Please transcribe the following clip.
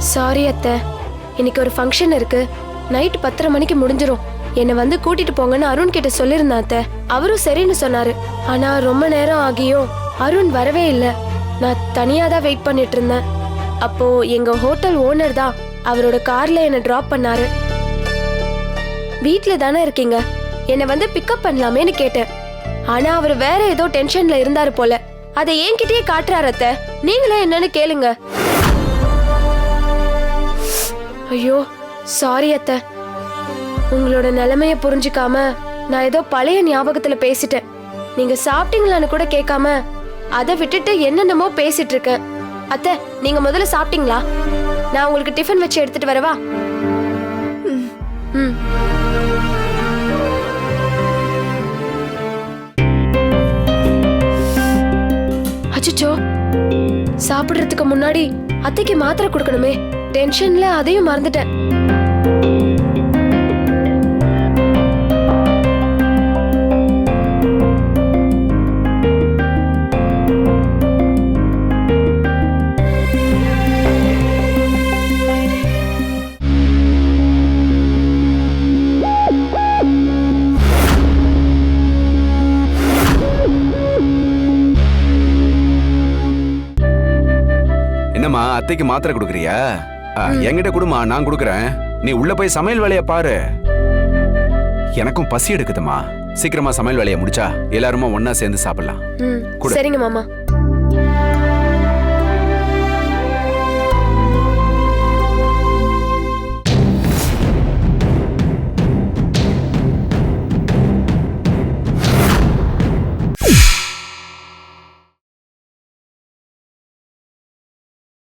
Sorry அத்தை, இன்னைக்கு ஒரு ஃபங்க்ஷன் இருக்கு. நைட் 10:30 மணிக்கு முடிஞ்சிரும். என்னை வந்து கூட்டிட்டு போங்கன்னு அருண் கிட்ட சொல்லியிருந்தேன் அத்தை. அவரும் சரின்னு சொன்னாரு. ஆனா ரொம்ப நேரம் ஆகியும் அருண் வரவே இல்லை. நான் தனியா தான் வெயிட் பண்ணிட்டு இருந்தேன். அப்போ எங்க ஹோட்டல் ஓனர் தான் அவரோட கார்ல என்னை டிராப் பண்ணாரு. வீட்ல தானே இருக்கீங்க, என்னை வந்து பிக்கப் பண்ணலாமேன்னு கேட்டேன். ஆனா அவர் வேற ஏதோ டென்ஷன்ல இருந்தாரு போல. அதை என்கிட்டயே காட்டுறாரு அத்தை. நீங்களே என்னன்னு கேளுங்க. ஐயோ சாரி அத்தை, உங்களோட நிலைமைய புரிஞ்சுக்காம நான் ஏதோ பழைய ஞாபகத்துல பேசிட்டேன். நீங்க சாப்பிட்டீங்களான்னு கூட கேட்காம அதை விட்டுட்டு என்னென்னமோ பேசிட்டு இருக்கேன். அத்தை, நீங்க முதல்ல சாப்பிட்டீங்களா? நான் உங்களுக்கு டிஃபன் வச்சு எடுத்துட்டு வரவா? ம். அச்சச்சோ, சாப்பிடுறதுக்கு முன்னாடி அத்தைக்கு மாத்திரை கொடுக்கணுமே. டென்ஷன்ல அதையும் மறந்துட்டேன். என்னம்மா, அத்தைக்கு மாத்திரை கொடுக்குறியா? என்கிட்ட கொடுமா, நான் கொடுக்குறேன். நீ உள்ள போய் சமையல் வேலையை பாரு. எனக்கும் பசி எடுக்குதுமா. சீக்கிரமா சமையல் வேலையை முடிச்சா எல்லாருமா ஒன்னா சேர்ந்து சாப்பிடலாம். சரிங்க மாமா.